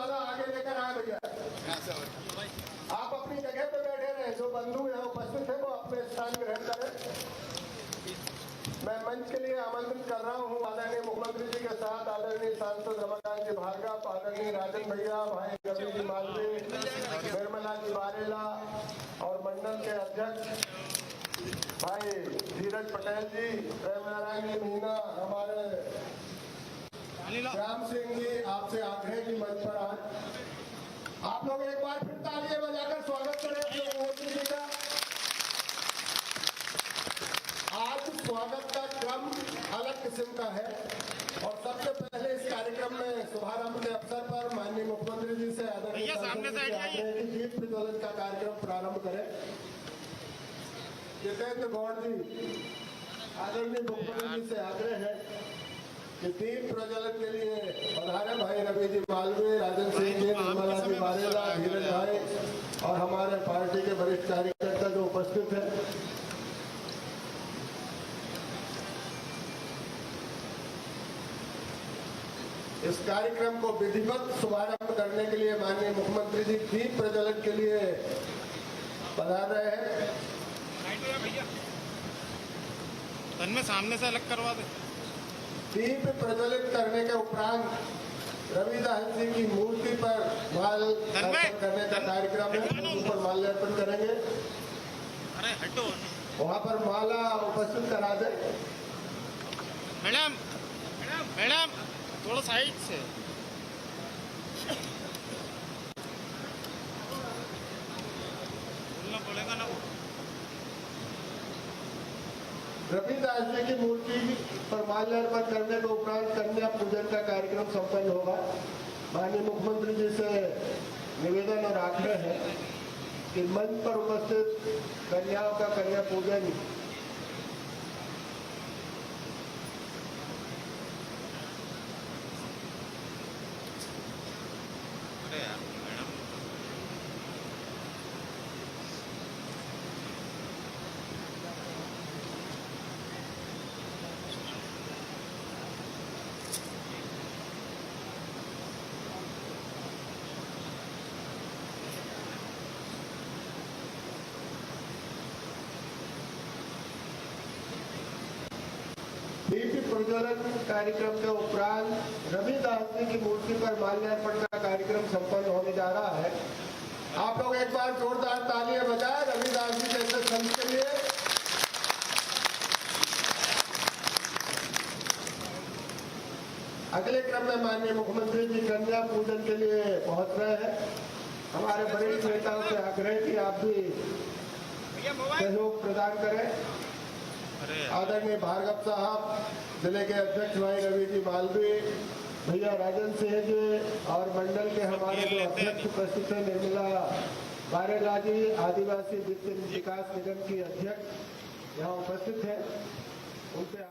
माला आगे लेकर आए भैया। आप अपनी जगह पे बैठे रहे, जो बंधु यहाँ उपस्थित है वो अपने स्थान ग्रहण करें। मैं मंच के लिए आमंत्रित कर रहा हूँ आदरणीय मुख्यमंत्री जी के साथ आदरणीय सांसद रमाकांत जी भार्गव, आदरणीय राजन भैया, भाई रवि जी मालवी, निर्मला जी वारेला और मंडल के अध्यक्ष भाई धीरज पटेल जी, प्रेम नारायण जी मीना, हमारे श्याम सिंह जी, आपसे आग्रह की मंच पर आए। आप लोग एक बार फिर तालियां बजाकर स्वागत करें मुख्यमंत्री जी का। आज स्वागत का क्रम अलग किस्म का है और सबसे पहले इस कार्यक्रम में शुभारंभ के अवसर पर माननीय मुख्यमंत्री जी से आदरणीय दीप प्रज्वलन का कार्यक्रम प्रारंभ करें। जितेंद्र गौड़ जी, आदरणीय मुख्यमंत्री जी से आग्रह है कि दीप प्रज्वलन के लिए पधारे भाई रवि जी मालवीय, राजन सिंह जी, निर्मला जी वारेला, धीरज भाई और हमारे पार्टी के वरिष्ठ कार्यकर्ता जो उपस्थित है। इस कार्यक्रम को विधिवत शुभारंभ करने के लिए माननीय मुख्यमंत्री जी दीप प्रज्वलन के लिए पधार रहे हैं। में सामने से अलग करवा दे। दीप प्रज्वलित करने के उपरांत रविदास जी की मूर्ति पर माल अर्पण करने का कार्यक्रम है। उन पर माल्यार्पण करेंगे। अरे हटो, वहाँ पर माला उपस्थित करा दे। मैडम मैडम थोड़ा साइड से। बोलना पड़ेगा ना। रविदास जी की मूर्ति पर माल्यार्पण करने के उपरांत कन्या पूजन का कार्यक्रम संपन्न होगा। माननीय मुख्यमंत्री जी से निवेदन और आग्रह है कि मंच पर उपस्थित कन्याओं का कन्या पूजन दीप प्रज्वलन कार्यक्रम के उपरांत रविदास जी की मूर्ति पर माल्यार्पण का कार्यक्रम संपन्न होने जा रहा है। आप लोग एक बार जोरदार तालियां बजाएं रविदास जी जैसे संत के लिए। अगले क्रम में माननीय मुख्यमंत्री जी कन्या पूजन के लिए पहुंच रहे हैं। हमारे वरिष्ठ नेताओं से आग्रह कि आप भी सहयोग प्रदान करें। आदरणीय भार्गव साहब, जिले के अध्यक्ष भाई रवि जी मालवीय, भैया राजन सिंह जी और मंडल के हमारे जो अध्यक्ष उपस्थित है निर्मला वारेला जी, आदिवासी वित्त विकास निगम की अध्यक्ष यहाँ उपस्थित है। उनसे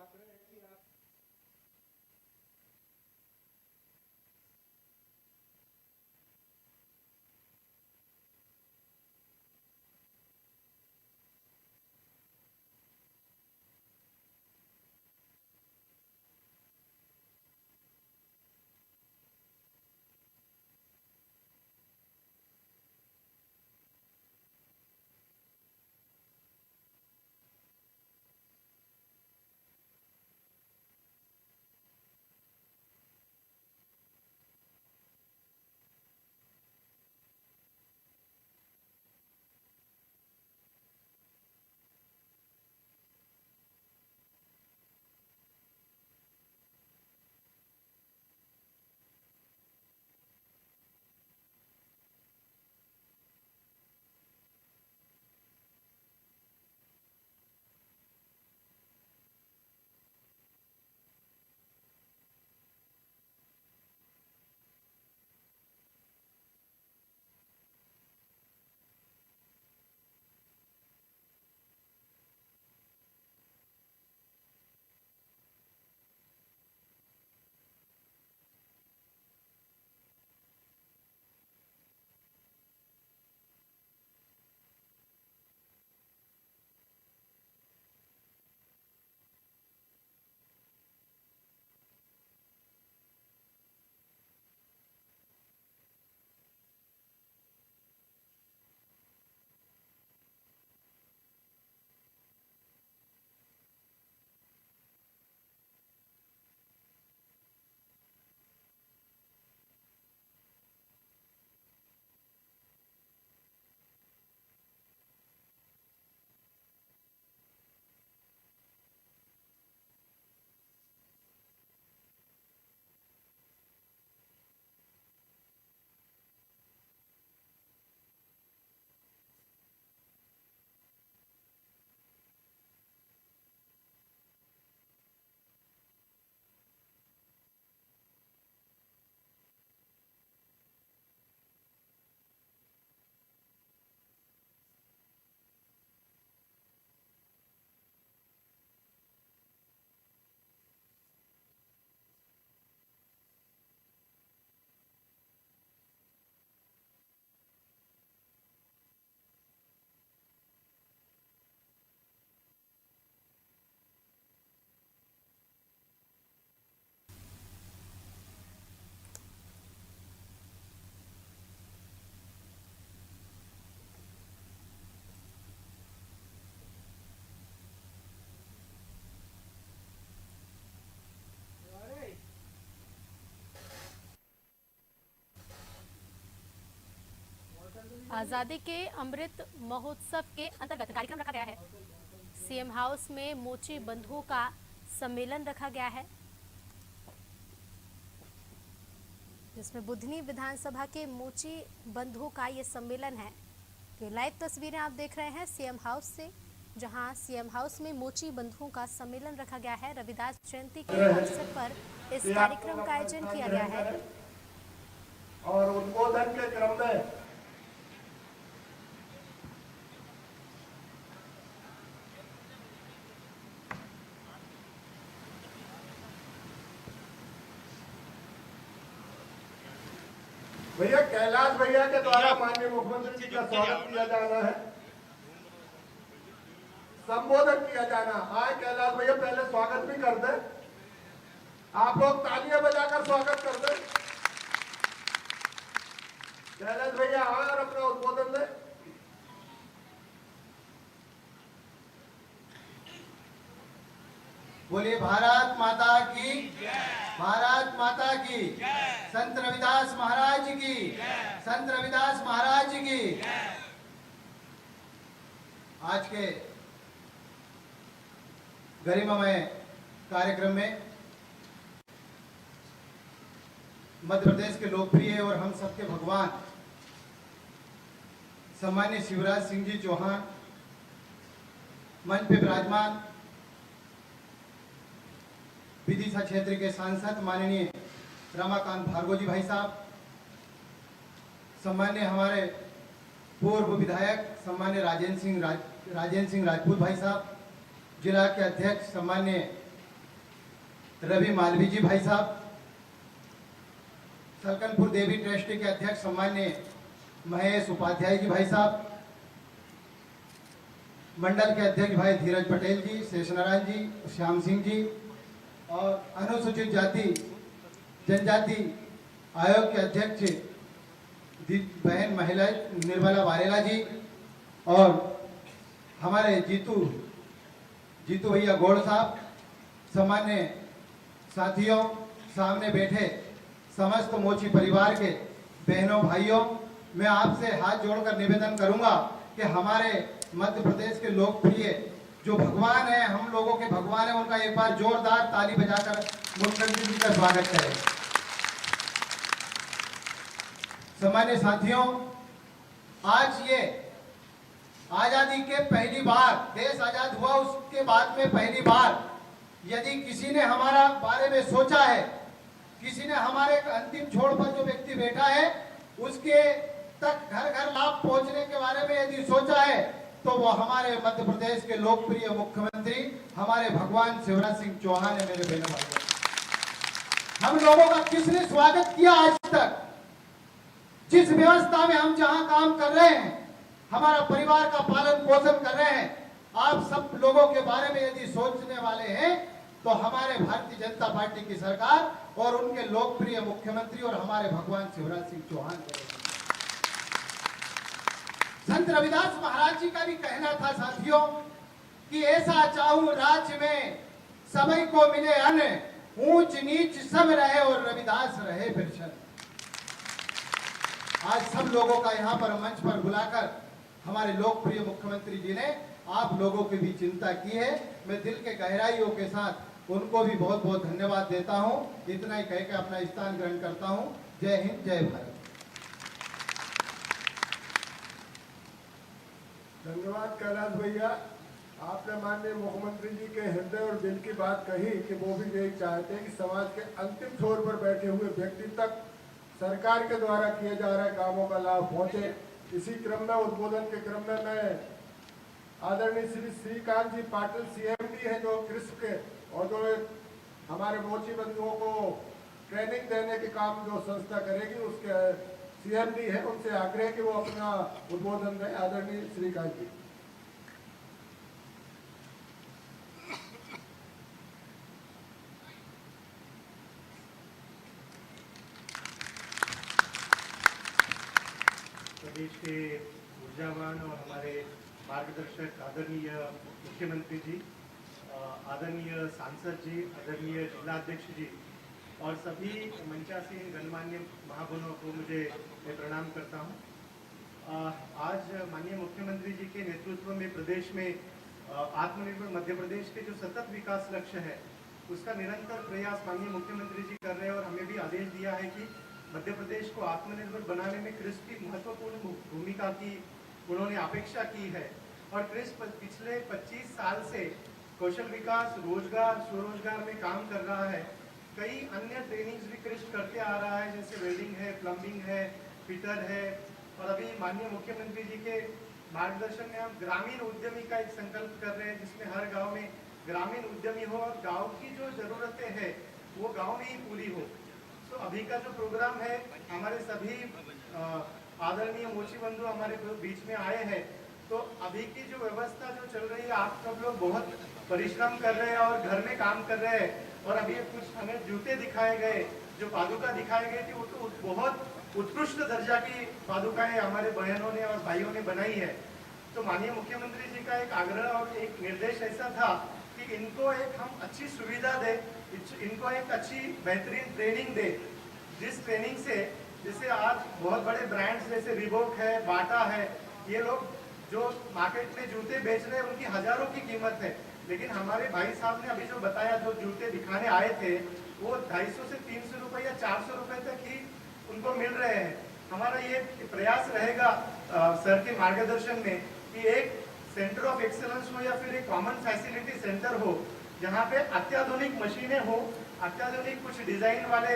आज़ादी के अमृत महोत्सव के अंतर्गत कार्यक्रम रखा गया है। सीएम हाउस में मोची बंधुओं का सम्मेलन रखा गया है, जिसमें बुधनी विधानसभा के मोची बंधुओं का ये सम्मेलन है। तो लाइव तस्वीरें आप देख रहे हैं सीएम हाउस से, जहां सीएम हाउस में मोची बंधुओं का सम्मेलन रखा गया है। रविदास जयंती के अवसर पर इस कार्यक्रम का आयोजन किया गया है। और उद्बोधन के क्रम में भैया कैलाश भैया के द्वारा माननीय मुख्यमंत्री जी का स्वागत किया जाना है, संबोधन किया जाना। आए कैलाश भैया, पहले स्वागत भी कर दे, आप लोग तालियां बजाकर स्वागत कर दे। कैलाश भैया आए और अपना उद्बोधन दे। बोलिए भारत माता की, भारत माता की, संत रविदास महाराज की, संत रविदास महाराज की। आज के गरिमामय कार्यक्रम में मध्य प्रदेश के लोकप्रिय और हम सबके भगवान सम्मान्य शिवराज सिंह जी चौहान मंच पे विराजमान, विदिशा क्षेत्र के सांसद माननीय रमाकांत भार्गव जी भाई साहब, सम्मान्य हमारे पूर्व विधायक सम्मान्य राजेंद्र सिंह राजपूत भाई साहब, जिला के अध्यक्ष सम्मान्य रवि मालवी जी भाई साहब, सलकनपुर देवी ट्रस्ट के अध्यक्ष सम्मान्य महेश उपाध्याय जी भाई साहब, मंडल के अध्यक्ष भाई धीरज पटेल जी, शेषनारायण जी, श्याम सिंह जी, और अनुसूचित जाति जनजाति आयोग के अध्यक्ष बहन महिला निर्मला वारेला जी, और हमारे जीतू भैया गौड़ साहब, सामान्य साथियों, सामने बैठे समस्त मोची परिवार के बहनों भाइयों, मैं आपसे हाथ जोड़कर निवेदन करूंगा कि हमारे मध्य प्रदेश के लोकप्रिय जो भगवान है, हम लोगों के भगवान है, उनका एक बार जोरदार ताली बजाकर मुख्यमंत्री जी का स्वागत करें। सामान्य साथियों, आज ये आजादी के पहली बार, देश आजाद हुआ उसके बाद में पहली बार यदि किसी ने हमारा बारे में सोचा है, किसी ने हमारे अंतिम छोर पर जो व्यक्ति बैठा है उसके तक घर घर लाभ पहुंचने के बारे में यदि सोचा है, तो वो हमारे मध्य प्रदेश के लोकप्रिय मुख्यमंत्री हमारे भगवान शिवराज सिंह चौहान है। मेरे बहनों भाइयों, हम लोगों का किसने स्वागत किया आज तक? जिस व्यवस्था में हम जहां काम कर रहे हैं, हमारा परिवार का पालन पोषण कर रहे हैं, आप सब लोगों के बारे में यदि सोचने वाले हैं तो हमारे भारतीय जनता पार्टी की सरकार और उनके लोकप्रिय मुख्यमंत्री और हमारे भगवान शिवराज सिंह चौहान करेंगे। संत रविदास महाराज जी का भी कहना था साथियों कि ऐसा चाहूं राज्य में सभी को मिले अन्न, ऊंच नीच सब रहे और रविदास रहे बिरछन। आज सब लोगों का यहाँ पर मंच पर बुलाकर हमारे लोकप्रिय मुख्यमंत्री जी ने आप लोगों की भी चिंता की है। मैं दिल के गहराइयों के साथ उनको भी बहुत बहुत धन्यवाद देता हूँ। इतना ही कह के अपना स्थान ग्रहण करता हूँ। जय हिंद, जय भारत। धन्यवाद कैलाश भैया, आपने माननीय मुख्यमंत्री जी के हृदय और दिल की बात कही कि वो भी यही चाहते हैं कि समाज के अंतिम छोर पर बैठे हुए व्यक्ति तक सरकार के द्वारा किए जा रहे कामों का लाभ पहुंचे। इसी क्रम में, उद्बोधन के क्रम में मैं आदरणीय श्री श्रीकांत जी पाटिल सीएमडी है जो कृषि के, और जो हमारे मोची बंधुओं को ट्रेनिंग देने के काम जो संस्था करेगी उसके सीएमडी है, उनसे आग्रह कि वो अपना उद्बोधन दें। आदरणीय श्रीकांत जी। प्रदेश के ऊर्जावान और हमारे मार्गदर्शक आदरणीय मुख्यमंत्री जी, आदरणीय सांसद जी, आदरणीय जिलाध्यक्ष जी और सभी मंचासीन गणमान्य महाजनों को मैं प्रणाम करता हूं। आज माननीय मुख्यमंत्री जी के नेतृत्व में प्रदेश में आत्मनिर्भर मध्य प्रदेश के जो सतत विकास लक्ष्य है उसका निरंतर प्रयास माननीय मुख्यमंत्री जी कर रहे हैं और हमें भी आदेश दिया है कि मध्य प्रदेश को आत्मनिर्भर बनाने में क्रिस्प की महत्वपूर्ण भूमिका की उन्होंने अपेक्षा की है। और क्रिस्प पिछले 25 साल से कौशल विकास, रोजगार, स्वरोजगार में काम कर रहा है। कई अन्य ट्रेनिंग्स भी क्रिस्प करते आ रहा है, जैसे वेल्डिंग है, प्लम्बिंग है, फिटर है। और अभी माननीय मुख्यमंत्री जी के मार्गदर्शन में हम ग्रामीण उद्यमी का एक संकल्प कर रहे हैं, जिसमें हर गांव में ग्रामीण उद्यमी हो और गांव की जो जरूरतें हैं वो गांव में ही पूरी हो। तो अभी का जो प्रोग्राम है, हमारे सभी आदरणीय मोची बंधु हमारे बीच में आए हैं। तो अभी की जो व्यवस्था जो चल रही है, आप सब लोग बहुत परिश्रम कर रहे हैं और घर में काम कर रहे हैं। और अभी कुछ हमें जूते दिखाए गए, जो पादुका दिखाई गई थी, वो तो बहुत उत्कृष्ट दर्जा की पादुकाएं हमारे बहनों ने और भाइयों ने बनाई है। तो माननीय मुख्यमंत्री जी का एक आग्रह और एक निर्देश ऐसा था कि इनको एक हम अच्छी सुविधा दे, इनको एक अच्छी बेहतरीन ट्रेनिंग दे, जिस ट्रेनिंग से जैसे आज बहुत बड़े ब्रांड्स जैसे रिबॉक है, बाटा है, ये लोग जो मार्केट में जूते बेच रहे हैं उनकी हजारों की कीमत है, लेकिन हमारे भाई साहब ने अभी जो बताया, जो जूते दिखाने आए थे, वो 250 से 300 रुपए या 400 रुपए तक ही उनको मिल रहे हैं। हमारा ये प्रयास रहेगा सर के मार्गदर्शन में कि एक सेंटर ऑफ एक्सेलेंस हो या फिर एक कॉमन फैसिलिटी सेंटर हो, जहाँ पे अत्याधुनिक मशीनें हो, अत्याधुनिक कुछ डिजाइन वाले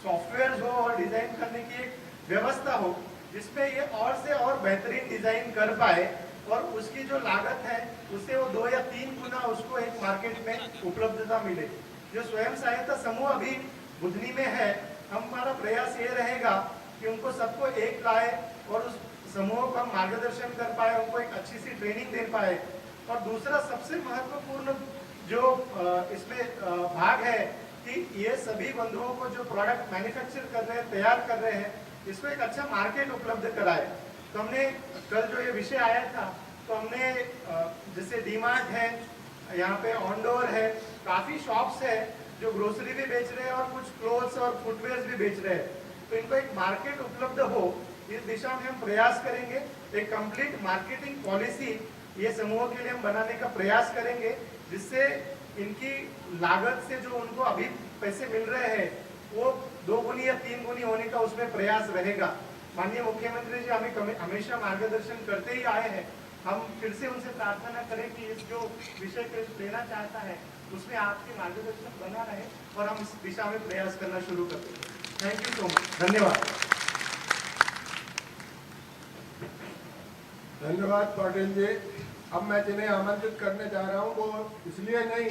सॉफ्टवेयर हो और डिजाइन करने की एक व्यवस्था हो, जिसमें ये और से और बेहतरीन डिजाइन कर पाए और उसकी जो लागत है उससे वो 2 या 3 गुना उसको एक मार्केट में उपलब्धता मिले। जो स्वयं सहायता समूह अभी बुधनी में है, हमारा प्रयास ये रहेगा कि उनको सबको एक लाए और उस समूह को हम मार्गदर्शन कर पाए, उनको एक अच्छी सी ट्रेनिंग दे पाए। और दूसरा सबसे महत्वपूर्ण जो इसमें भाग है कि ये सभी बंधुओं को जो प्रोडक्ट मैन्युफैक्चर कर रहे हैं, तैयार कर रहे हैं, इसको एक अच्छा मार्केट उपलब्ध कराए। तो हमने कल जो ये विषय आया था, तो हमने जैसे डीमार्ट है, यहाँ पे ऑनडोर है, काफी शॉप्स है जो ग्रोसरी भी बेच रहे हैं और कुछ क्लोथ्स और फुटवेयर भी बेच रहे हैं। तो इनको एक मार्केट उपलब्ध हो, इस दिशा में हम प्रयास करेंगे। एक कंप्लीट मार्केटिंग पॉलिसी ये समूह के लिए हम बनाने का प्रयास करेंगे, जिससे इनकी लागत से जो उनको अभी पैसे मिल रहे हैं वो 2 गुनी या 3 गुनी होने का उसमें प्रयास रहेगा। माननीय मुख्यमंत्री जी हमें हमेशा मार्गदर्शन करते ही आए हैं। हम फिर से उनसे प्रार्थना करें कि इस जो विषय को लेना चाहता है उसमें आपके मार्गदर्शन बना रहे और हम इस दिशा में प्रयास करना शुरू कर दें। थैंक यू सो मच, धन्यवाद। धन्यवाद पाटिल जी। अब मैं जिन्हें आमंत्रित करने जा रहा हूँ वो इसलिए नहीं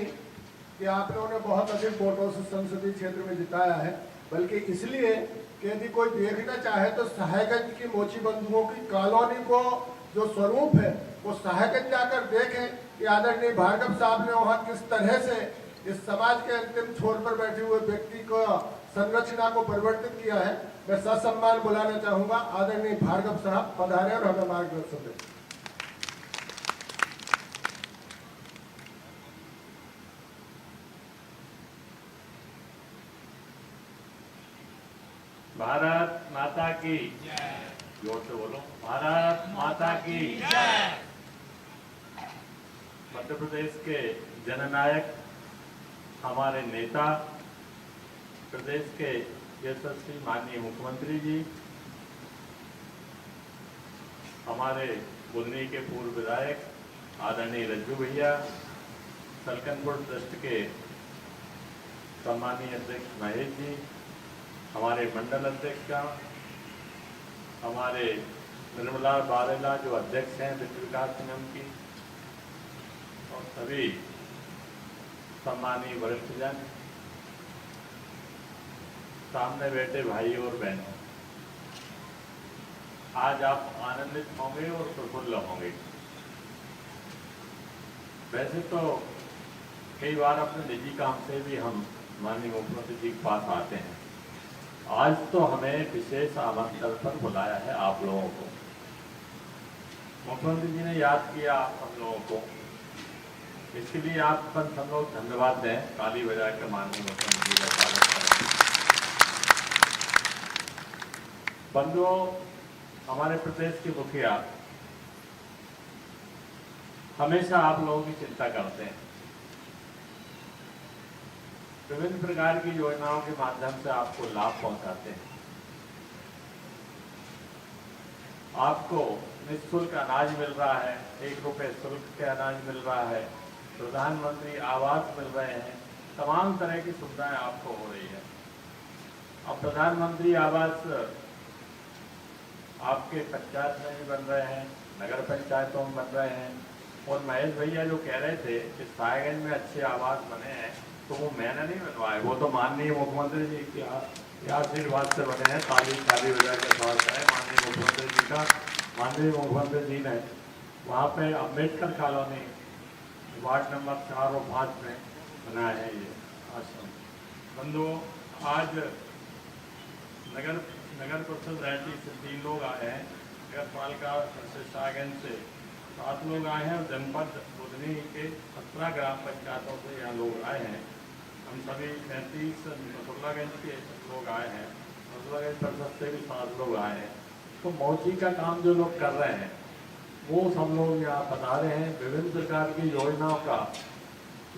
कि आप लोगों ने बहुत अधिक वोटों से संसदीय क्षेत्र में जिताया है, बल्कि इसलिए कि यदि कोई देखना चाहे तो सहायगंज की मोची बंधुओं की कॉलोनी को जो स्वरूप है वो सहायगंज जाकर देखें कि आदरणीय भार्गव साहब ने वहाँ किस तरह से इस समाज के अंतिम छोर पर बैठे हुए व्यक्ति को संरचना को परिवर्तित किया है। मैं ससम्मान बुलाना चाहूंगा आदरणीय भार्गव साहब पधारे और हमें मार्गदर्शन दें। भारत माता की जोर से बोलो, भारत माता की जय। मध्य प्रदेश के जननायक, हमारे नेता, प्रदेश के यशस्वी माननीय मुख्यमंत्री जी, हमारे बुधनी के पूर्व विधायक आदरणीय रज्जू भैया, सलकनपुर ट्रस्ट के सम्मानीय अध्यक्ष महेश जी, हमारे मंडल अध्यक्ष, हमारे निर्मला बारेला जो अध्यक्ष हैं वित्त विकास निगम की, और सभी सम्मानीय वरिष्ठजन, सामने बैठे भाई और बहनों, आज आप आनंदित होंगे और प्रफुल्ल होंगे। वैसे तो कई बार अपने निजी काम से भी हम माननीय मुख्यमंत्री जी के पास आते हैं, आज तो हमें विशेष आमंत्रण पर बुलाया है आप लोगों को। मुख्यमंत्री जी ने याद किया हम लोगों को, इसके लिए आप पर हम लोग धन्यवाद दें, ताली बजा कर माननीय मुख्यमंत्री का स्वागत करें। बंधुओं, हमारे प्रदेश के मुखिया हमेशा आप लोगों की चिंता करते हैं, विभिन्न प्रकार की योजनाओं के माध्यम से आपको लाभ पहुंचाते हैं। आपको निःशुल्क अनाज मिल रहा है, 1 रुपये शुल्क के अनाज मिल रहा है, प्रधानमंत्री आवास मिल रहे हैं, तमाम तरह की सुविधाएं आपको हो रही है। अब प्रधानमंत्री आवास आपके पंचायत में भी बन रहे हैं, नगर पंचायतों में बन रहे हैं। और महेश भैया जो कह रहे थे कि साहेबगंज में अच्छे आवास बने हैं, तो वो मैंने नहीं बनवाए, वो तो माननीय मुख्यमंत्री जी के आशीर्वाद से बने हैं। ताली बजा के स्वागत है माननीय मुख्यमंत्री जी का। माननीय मुख्यमंत्री जी ने वहाँ पे अम्बेडकर कॉलोनी वार्ड नंबर 4 और 5 में बनाया है ये आश्रम। बंधुओं, आज नगर परिषद रैटी से 3 लोग आए हैं, नगर पालिका से साहेबगंज से 7 लोग आए हैं और जनपद बुधनी के 17 ग्राम पंचायतों से यहाँ लोग आए हैं। हम सभी 35 मथुरागंज के लोग आए हैं, मथुरागंज परिषद से भी 7 लोग आए हैं। तो मोची का काम जो लोग कर रहे हैं वो सब लोग यहाँ बता रहे हैं। विभिन्न प्रकार की योजनाओं का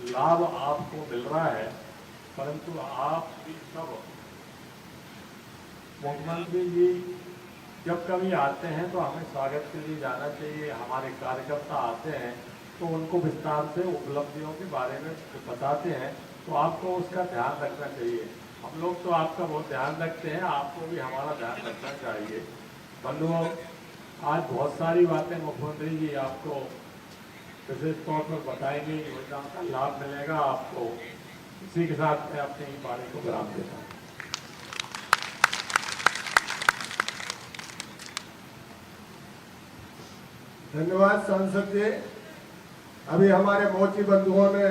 लाभ आपको मिल रहा है, परंतु आप भी सब मुख्यमंत्री जी जब कभी आते हैं तो हमें स्वागत के लिए जाना चाहिए। हमारे कार्यकर्ता आते हैं तो उनको विस्तार से उपलब्धियों के बारे में बताते हैं, तो आपको उसका ध्यान रखना चाहिए। हम लोग तो आपका बहुत ध्यान रखते हैं, आपको भी हमारा ध्यान रखना चाहिए। बंधुओं, आज बहुत सारी बातें मुख्यमंत्री जी आपको विशेष तौर पर बताएंगे, योजना का लाभ मिलेगा आपको। इसी के साथ मैं अपनी बाणी को विराम देता हूँ। धन्यवाद सांसद जी। अभी हमारे मोची बंधुओं ने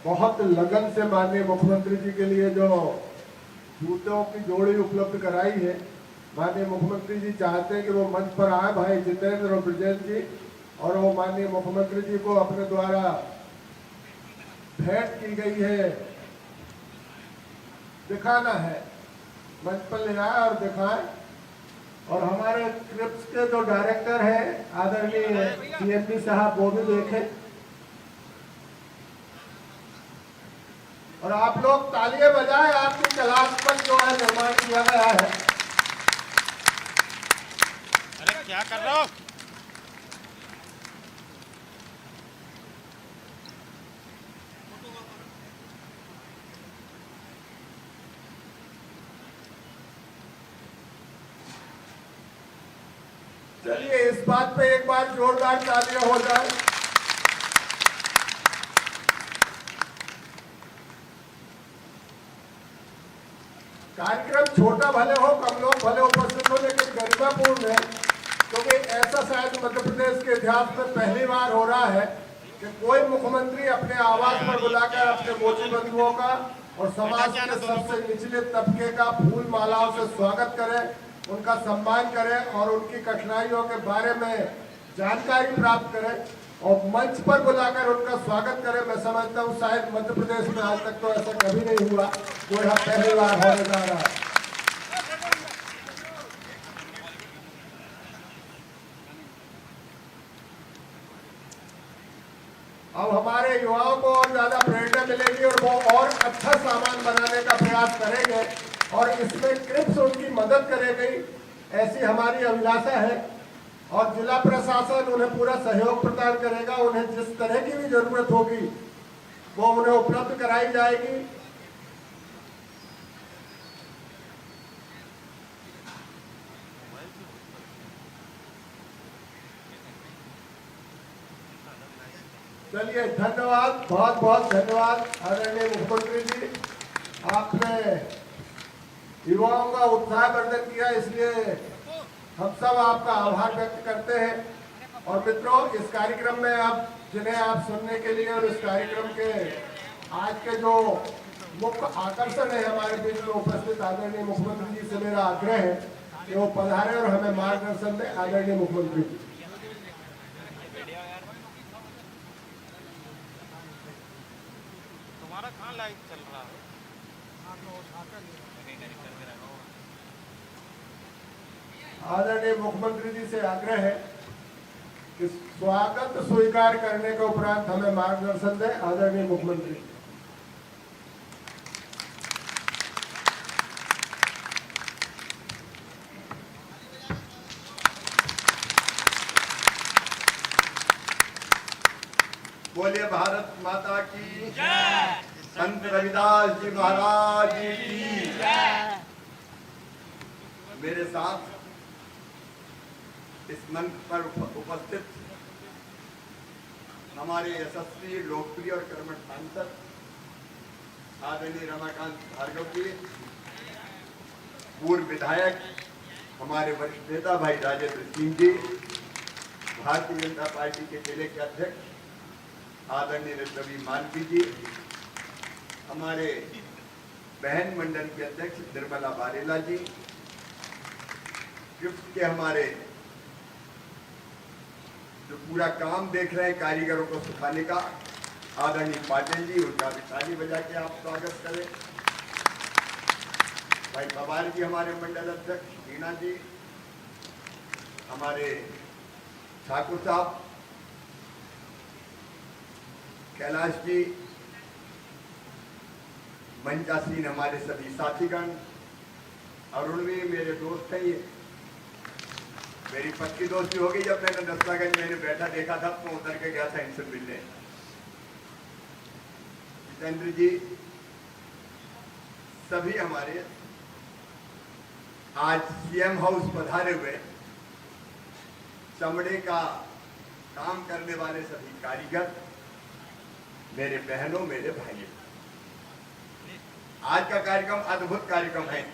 बहुत लगन से माननीय मुख्यमंत्री जी के लिए जो जूतों की जोड़ी उपलब्ध कराई है, माननीय मुख्यमंत्री जी चाहते हैं कि वो मंच पर आए, भाई जितेंद्र और ब्रजेश जी, और वो माननीय मुख्यमंत्री जी को अपने द्वारा भेंट की गई है दिखाना है। मंच पर ले आए और दिखाएं। और हमारे क्रिप्स के जो डायरेक्टर हैं आदरणीय सीएमडी साहब, वो भी देखें। और आप लोग तालियां बजाएं, आपकी क्लास पर जो है निर्माण किया गया है। अरे क्या कर रहे हो? चलिए इस बात पे एक बार जोरदार तालियां हो जाए। कार्यक्रम छोटा भले हो, कम लोग भले उपस्थित हो, लेकिन गरिमापूर्ण है, क्योंकि ऐसा शायद मध्य प्रदेश के इतिहास में पहली बार हो रहा है कि कोई मुख्यमंत्री अपने आवास पर बुलाकर अपने मोची बंधुओं का और समाज के सबसे निचले तबके का फूल मालाओं से स्वागत करे, उनका सम्मान करें और उनकी कठिनाइयों के बारे में जानकारी प्राप्त करें और मंच पर बुलाकर उनका स्वागत करें। मैं समझता हूँ शायद मध्य प्रदेश में आज तक तो ऐसा कभी नहीं हुआ, वो यहाँ पहली बार होने जा रहा है। अब हमारे युवाओं को और ज्यादा प्रेरणा मिलेगी और वो और अच्छा सामान बनाने का प्रयास करेंगे और इसमें क्रिप्स उनकी मदद करेगी, ऐसी हमारी अभिलाषा है। और जिला प्रशासन उन्हें पूरा सहयोग प्रदान करेगा। उन्हें जिस तरह की भी जरूरत होगी वो उन्हें उपलब्ध कराई जाएगी। चलिए धन्यवाद, बहुत बहुत धन्यवाद आदरणीय मुख्यमंत्री जी। आपने युवाओं का उत्साहवर्धन किया, इसलिए हम सब आपका आभार व्यक्त करते हैं। और मित्रों, इस कार्यक्रम में आप जिन्हें आप सुनने के लिए और इस कार्यक्रम के आज के जो मुख्य आकर्षण है हमारे बीच में उपस्थित आदरणीय मुख्यमंत्री जी से मेरा आग्रह है कि वो पधारे और हमें मार्गदर्शन दें। आदरणीय मुख्यमंत्री जी। तुम्हारा कहाँ लाइव चल रहा है? आदरणीय मुख्यमंत्री जी से आग्रह है कि स्वागत स्वीकार करने के उपरांत हमें मार्गदर्शन दें। आदरणीय मुख्यमंत्री। बोलिए भारत माता की जय। संत रविदास जी महाराज की जय। मेरे साथ इस मंच पर उपस्थित हमारे यशस्वी, लोकप्रिय और कर्मठ सांसद आदरणीय रमाकांत भार्गव जी, पूर्व विधायक हमारे वरिष्ठ नेता भाई राजेंद्र सिंह जी, भारतीय जनता पार्टी के जिले के अध्यक्ष आदरणीय रवि मालवी जी, हमारे बहन मंडल के अध्यक्ष निर्मला बारेला जी, गिफ्ट के हमारे जो पूरा काम देख रहे हैं कारीगरों को सिखाने का, आदरणीय पाटिल जी, उनका भी ताली बजा के आप स्वागत करें। भाई पवार जी हमारे मंडल अध्यक्ष, मीना जी, हमारे ठाकुर साहब, कैलाश जी, मंचासीन हमारे सभी साथीगण, अरुण भी मेरे दोस्त हैं। ये मेरी पक्की दोस्ती हो गई जब मैंने नसलागंज मैंने बैठा देखा था तो उतर के गया था इनसे मिलने। जितेंद्र जी, सभी हमारे आज सीएम हाउस पधारे हुए चमड़े का काम करने वाले सभी कारीगर, मेरे बहनों, मेरे भाइयों, आज का कार्यक्रम अद्भुत कार्यक्रम है।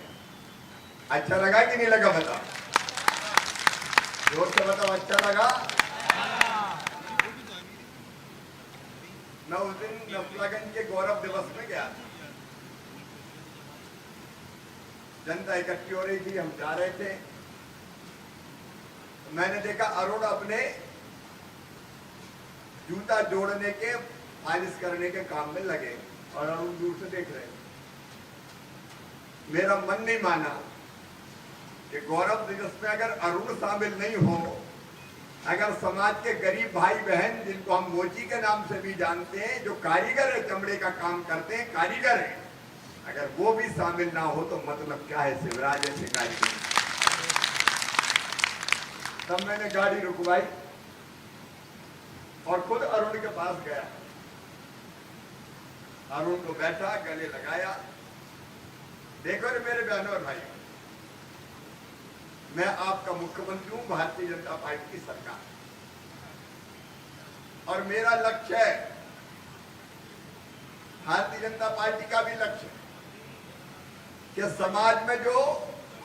अच्छा लगा कि नहीं लगा बताओ? जोर से बताओ, अच्छा लगा? मैं उस दिन नसलागंज के गौरव दिवस में गया था। जनता इकट्ठी हो रही थी, हम जा रहे थे, मैंने देखा अरुण अपने जूता जोड़ने के, पॉलिश करने के काम में लगे और अरुण दूर से देख रहे। मेरा मन नहीं माना कि गौरव दिवस में अगर अरुण शामिल नहीं हो, अगर समाज के गरीब भाई बहन जिनको हम मोची के नाम से भी जानते हैं, जो कारीगर है, चमड़े का काम करते हैं, कारीगर है, अगर वो भी शामिल ना हो तो मतलब क्या है शिवराज ऐसे कारीगर। तब मैंने गाड़ी रुकवाई और खुद अरुण के पास गया। अरुण को बैठा, गले लगाया। देखो रे मेरे बहनों और भाइयों, मैं आपका मुख्यमंत्री हूं, भारतीय जनता पार्टी की सरकार, और मेरा लक्ष्य है, भारतीय जनता पार्टी का भी लक्ष्य है कि समाज में जो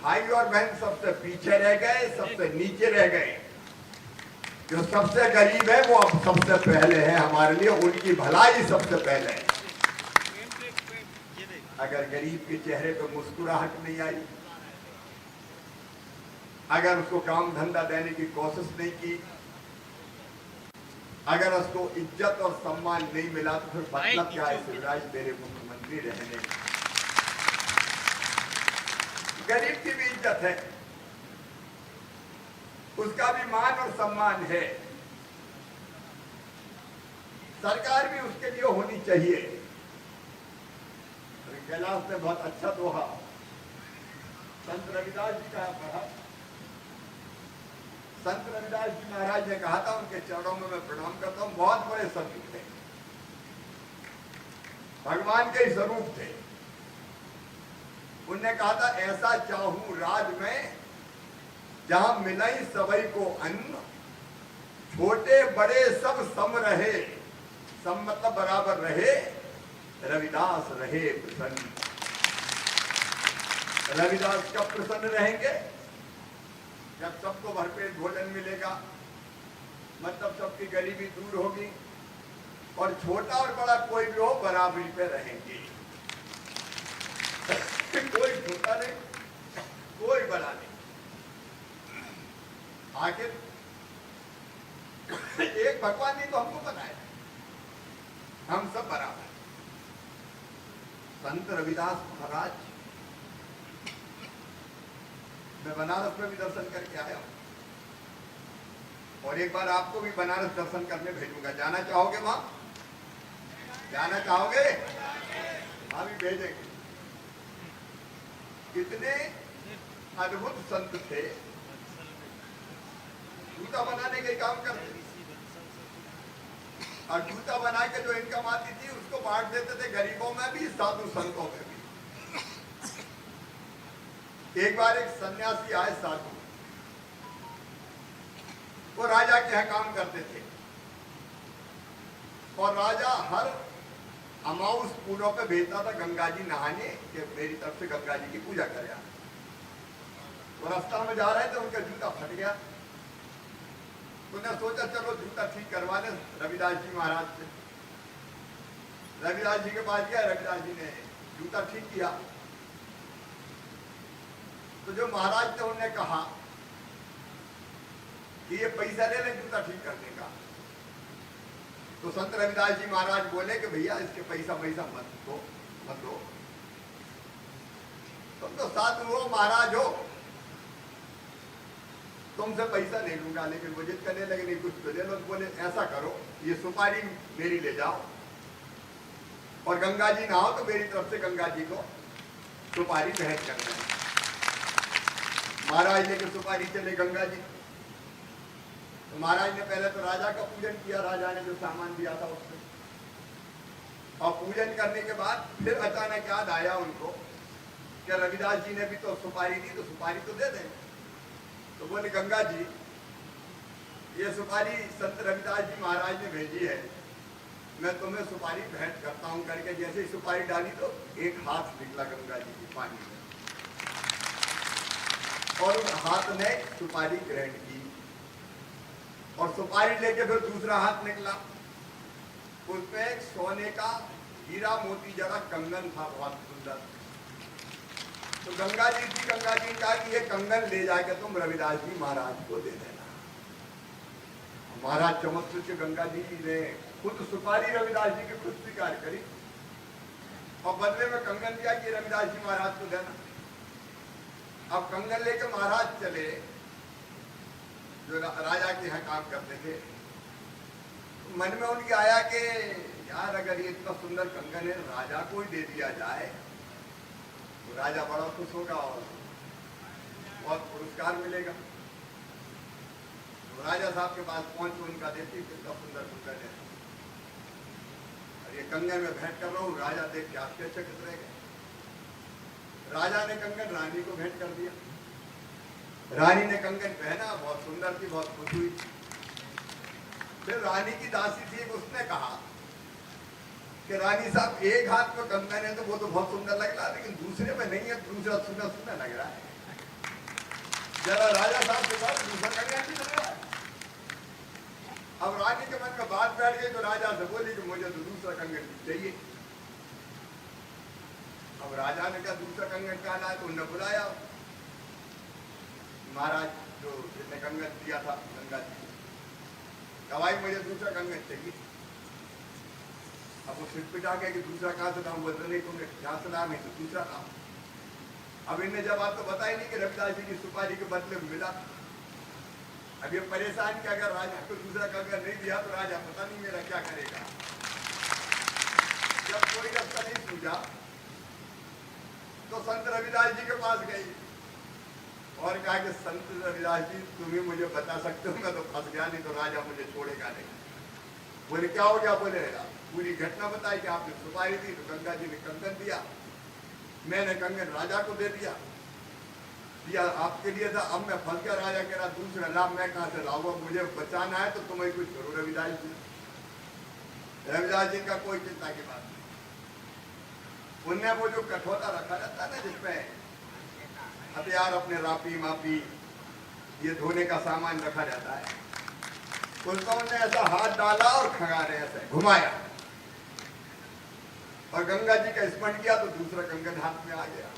भाई और बहन सबसे पीछे रह गए, सबसे नीचे रह गए, जो सबसे गरीब है वो अब सबसे पहले है हमारे लिए, उनकी भलाई सबसे पहले है। अगर गरीब के चेहरे पर मुस्कुराहट नहीं आई, अगर उसको काम धंधा देने की कोशिश नहीं की, अगर उसको इज्जत और सम्मान नहीं मिला, तो फिर मतलब क्या है शिवराज मेरे मुख्यमंत्री रहने की? गरीब की भी इज्जत है, उसका भी मान और सम्मान है, सरकार भी उसके लिए होनी चाहिए। कैलाश ने बहुत अच्छा दोहा संत रविदास जी का पढ़ा। संत रविदास जी महाराज ने कहा था, उनके चरणों में मैं प्रणाम करता हूं, बहुत बड़े संत थे, भगवान के ही स्वरूप थे। उनने कहा था, ऐसा चाहूं राज में जहां मिलाई सबई को अन्न, छोटे बड़े सब सम रहे, सम मतलब बराबर रहे, रविदास रहे प्रसन्न। रविदास कब प्रसन्न रहेंगे? जब सबको भरपेट भोजन मिलेगा, मतलब सबकी गरीबी दूर होगी, और छोटा और बड़ा कोई भी हो बराबरी पे रहेंगे। कोई छोटा नहीं, कोई बड़ा नहीं। आखिर एक भगवान ने तो हमको बनाया, हम सब बराबर। संत रविदास महाराज मैं बनारस में भी दर्शन करके आया हूँ और एक बार आपको भी बनारस दर्शन करने भेजूंगा। जाना चाहोगे वहां? जाना चाहोगे? हाँ भी भेजेंगे। कितने अद्भुत संत थे, जूता बनाने के काम करते और जूता बना के जो इनकम आती थी उसको बांट देते थे गरीबों में भी, साधु संतों में भी। एक बार एक सन्यासी आए साधु, वो राजा के यहाँ काम करते थे और राजा हर अमाउस पुलों पे भेजता था गंगा जी नहाने कि मेरी तरफ से गंगा जी की पूजा करे। तो रास्ता में जा रहे थे, उनका जूता फट गया। उन्होंने सोचा चलो जूता ठीक करवा ले रविदास जी महाराज से। रविदास जी के पास गया, रविदास जी ने जूता ठीक किया। तो जो महाराज थे उन्होंने कहा कि ये पैसा ले लें जूता ठीक करने का। तो संत रविदास जी महाराज बोले कि भैया इसके पैसा मत दो, तुम तो साधु हो, महाराज हो, तुमसे पैसा ले लूंगा, लेकिन वो जिद करने लगे नहीं कुछ तो ले लो। बोले ऐसा करो, ये सुपारी मेरी ले जाओ और गंगा जी नहाओ तो मेरी तरफ से गंगा जी को सुपारी भेंट करना है। महाराज लेके सुपारी चले गंगा जी। तो महाराज ने पहले तो राजा का पूजन किया, राजा ने जो सामान दिया था उससे, और पूजन करने के बाद फिर अचानक याद आया उनको कि रविदास जी ने भी तो सुपारी दी, तो सुपारी तो दे दें। तो बोले गंगा जी ये सुपारी संत रविदास जी महाराज ने भेजी है, मैं तुम्हें सुपारी भेंट करता हूं करके जैसे ही सुपारी डाली तो एक हाथ निकला गंगा जी की पानी में और उस हाथ ने सुपारी ग्रहण की और सुपारी लेके फिर दूसरा हाथ निकला, उसमें एक सोने का हीरा मोती जड़ा कंगन था, बहुत सुंदर। तो गंगा जी ने कहा कि ये कंगन ले जाके तुम रविदास जी महाराज को दे देना। महाराज चमत्कार के गंगा जी ने खुद सुपारी रविदास जी की खुद स्वीकार करी और बदले में कंगन दिया कि रविदास जी महाराज को देना। अब कंगन लेके महाराज चले, जो राजा के यहाँ काम करते थे। मन में उनके आया कि यार अगर ये इतना सुंदर कंगन है राजा को ही दे दिया जाए तो राजा बड़ा खुश होगा और बहुत पुरस्कार मिलेगा। तो राजा साहब के पास पहुंच उनका देखी कितना सुंदर कंगन है और ये कंगन में भेंट कर रहा हूँ। राजा देख के आश्चर्यचकित रह गए। राजा ने कंगन रानी को भेंट कर दिया। रानी ने कंगन पहना, बहुत सुंदर थी, बहुत खुश हुई। फिर रानी की दासी थी, उसने कहा कि रानी साहब एक हाथ में कंगन है तो वो तो बहुत सुंदर लग रहा है, लेकिन दूसरे में नहीं है, दूसरा सुंदर लग रहा है। जरा राजा साहब के पास दूसरा कंगन भी लग रहा है। अब रानी के मन में बात बैठ गई तो राजा से बोली कि मुझे तो दूसरा कंगन चाहिए। अब राजा ने कहा दूसरा कंगन कहा है, तो उन्होंने बुलाया महाराज जो जिसने कंगन दिया था गंगा जी, भाई मुझे दूसरा कंगन चाहिए। अब वो सिर पिटा गया कि दूसरा कहाँ से नाम बोल रहे, तुमने जहाँ से नाम है तो दूसरा नाम। अब इनने जवाब तो बताया नहीं कि रविदास जी की सुपारी के बदले में मिला। अब ये परेशान कि अगर राजा को दूसरा कंगन नहीं दिया तो राजा पता नहीं मेरा क्या करेगा। जब कोई रास्ता नहीं सूझा तो संत रविदास जी के पास गई और कहा कि संत रविदास जी तुम ही मुझे बता सकते हो, मैं तो फंस गया, नहीं तो राजा मुझे छोड़ेगा नहीं। बोले क्या हो गया? बोले पूरी घटना बताई कि आपने सुपारी दी तो गंगा जी ने कंगन दिया, मैंने कंगन राजा को दे दिया आपके लिए था, अब मैं फंस गया। राजा कह रहा दूसरा लाभ मैं कहाँ से लाऊंगा, मुझे बचाना है तो तुम्हें कुछ करो रविदास जी। रविदास जी का कोई चिंता की बात नहीं। उनने वो जो कठोता रखा रहता है ना जिसमें हथियार अपने रापी मापी ये धोने का सामान रखा जाता है, उसका उन्होंने ऐसा हाथ डाला और खंगारे ऐसे घुमाया और गंगा जी का स्मरण किया तो दूसरा कंगन हाथ में आ गया।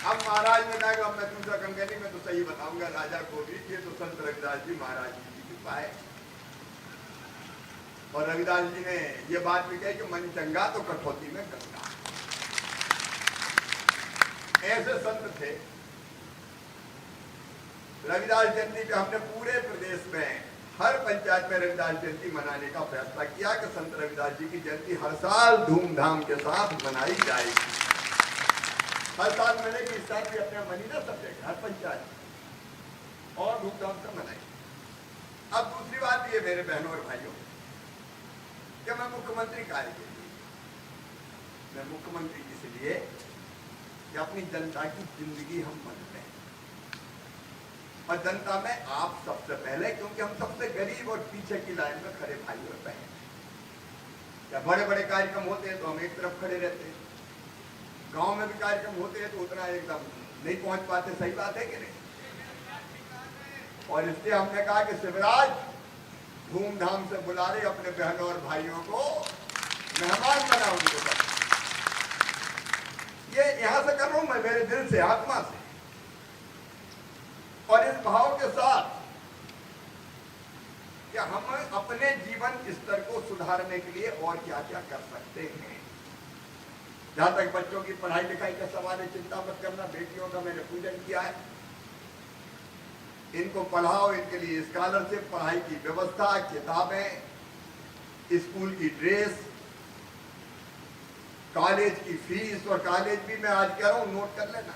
अब महाराज ने कहा मैं दूसरा कंगन ही मैं तो सही बताऊंगा राजा को भी, ये तो संत रविदास जी महाराज जी की कृपा है। और रविदास जी ने ये बात भी कही कि मन चंगा तो कठौती में गंगा। ऐसे संत थे। रविदास जयंती पे हमने पूरे प्रदेश में हर पंचायत में रविदास जयंती मनाने का फैसला किया कि संत रविदास जी की जयंती हर साल धूमधाम के साथ मनाई जाएगी। हर साल मिलेगी, इस साल भी अपने मनी ना सब जगह हर पंचायत और धूमधाम से मनाई। अब दूसरी बात ये मेरे बहनों और भाइयों, कि मैं मुख्यमंत्री कार्य के लिए, मैं मुख्यमंत्री इसलिए कि अपनी जनता की जिंदगी हम बदलते हैं और जनता में आप सबसे पहले, क्योंकि हम सबसे गरीब और पीछे की लाइन में खड़े भाई और बहन। जब बड़े बड़े कार्यक्रम होते हैं तो हम एक तरफ खड़े रहते हैं, गांव में भी कार्यक्रम होते हैं तो उतना एकदम नहीं पहुंच पाते। सही बात है कि नहीं? और इसलिए हमने कहा कि शिवराज धूमधाम से बुला रहे अपने बहनों और भाइयों को, मेहमान बना उनको। ये यहां से कर रहा हूं मैं, मेरे दिल से, आत्मा से, और इस भाव के साथ कि हम अपने जीवन स्तर को सुधारने के लिए और क्या क्या कर सकते हैं। जहां तक बच्चों की पढ़ाई लिखाई का सवाल है, चिंता मत करना, बेटियों का मैंने पूजन किया है। इनको पढ़ाओ, इनके लिए स्कॉलरशिप, पढ़ाई की व्यवस्था, किताबें, स्कूल की ड्रेस, कॉलेज की फीस। और कॉलेज भी मैं आज कह रहा हूं, नोट कर लेना,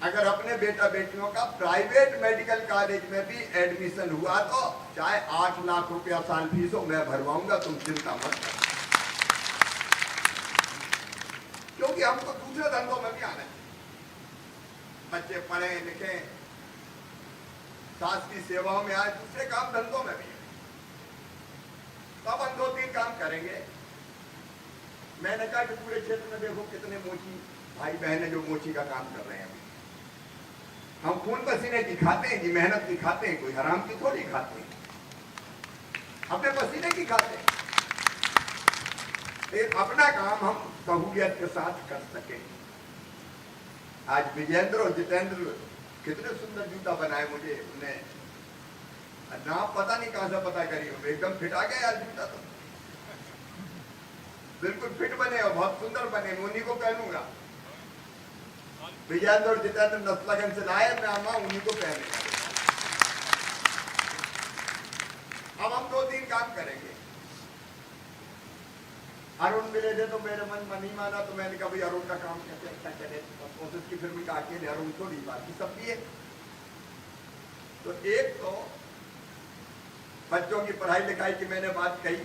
अगर अपने बेटा बेटियों का प्राइवेट मेडिकल कॉलेज में भी एडमिशन हुआ तो चाहे 8 लाख रुपया साल फीस हो, मैं भरवाऊंगा, तुम चिंता मत करो। क्योंकि हमको दूसरे धंधों में भी आना चाहिए। बच्चे पढ़े लिखे, सास की सेवाओं में आए, दूसरे काम धंधों में भी। तब हम 2-3 काम करेंगे। मैंने कहा कि पूरे क्षेत्र में देखो कितने मोची भाई बहन है जो मोची का काम कर रहे हैं। हम खून पसीने की खाते हैं जी, मेहनत की खाते हैं, कोई हराम की थोड़ी खाते हैं, अपने पसीने की खाते हैं। एक अपना काम हम सहूलियत के साथ कर सके। आज विजेंद्र और जितेंद्र कितने सुंदर जूता बनाए, मुझे उन्हें नाम पता नहीं कहां से पता करी, एकदम फिट आ गया यार जूता, तो बिल्कुल फिट बने और बहुत सुंदर बने, उन्हीं को पहनूंगा। विजेंद्र और जितेंद्र नस्लगन से लाए, मैं आमा उन्हीं को पहनेगा। अब हम 2-3 काम करेंगे। अरुण मिले थे तो मेरे मन नहीं माना, तो मैंने कहा भाई अरुण का काम कैसे अच्छा चले, कोशिश की, फिर भी कहा अकेले अरुण थोड़ी, बाकी सब भी है। तो एक तो बच्चों की पढ़ाई लिखाई की मैंने बात कही,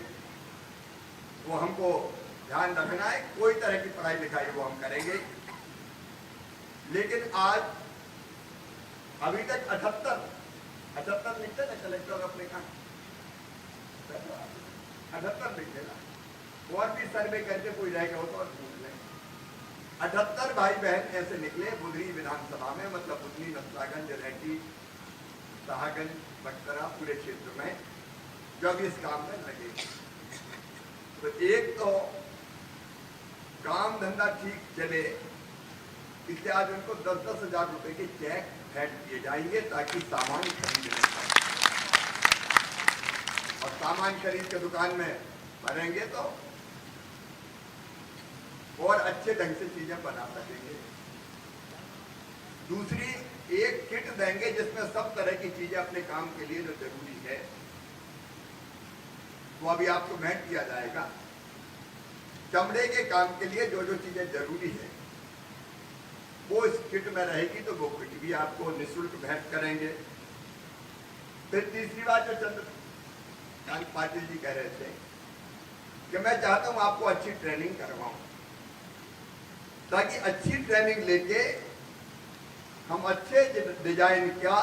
वो हमको ध्यान रखना है, कोई तरह की पढ़ाई लिखाई वो हम करेंगे। लेकिन आज अभी तक 78 लिखते ना कलेक्टर अपने काम, 78 लिख देना, और भी सर्वे करके कोई रहेगा हो तो और पूछ लें। 78 भाई बहन ऐसे निकले बुधनी विधानसभा में, मतलब बुधनी, नसलागंज, रेड्डी, शाहगंज, बटसरा, पूरे क्षेत्र में जब इस काम में लगे। तो एक तो काम धंधा ठीक चले, इसलिए आज उनको 10-10 हजार रुपए के चेक भेज दिए जाएंगे ताकि सामान खरीदने पाए, और सामान खरीद के दुकान में भरेंगे तो और अच्छे ढंग से चीजें बना सकेंगे। दूसरी, एक किट देंगे जिसमें सब तरह की चीजें अपने काम के लिए जो जरूरी है वो अभी आपको भेंट किया जाएगा। चमड़े के काम के लिए जो जो चीजें जरूरी है वो इस किट में रहेगी, तो वो किट भी आपको निःशुल्क भेंट करेंगे। फिर तीसरी बात जो चंद्रकांत पाटिल जी कह रहे थे कि मैं चाहता हूं आपको अच्छी ट्रेनिंग करवाऊं, ताकि अच्छी ट्रेनिंग लेके हम अच्छे डिजाइन का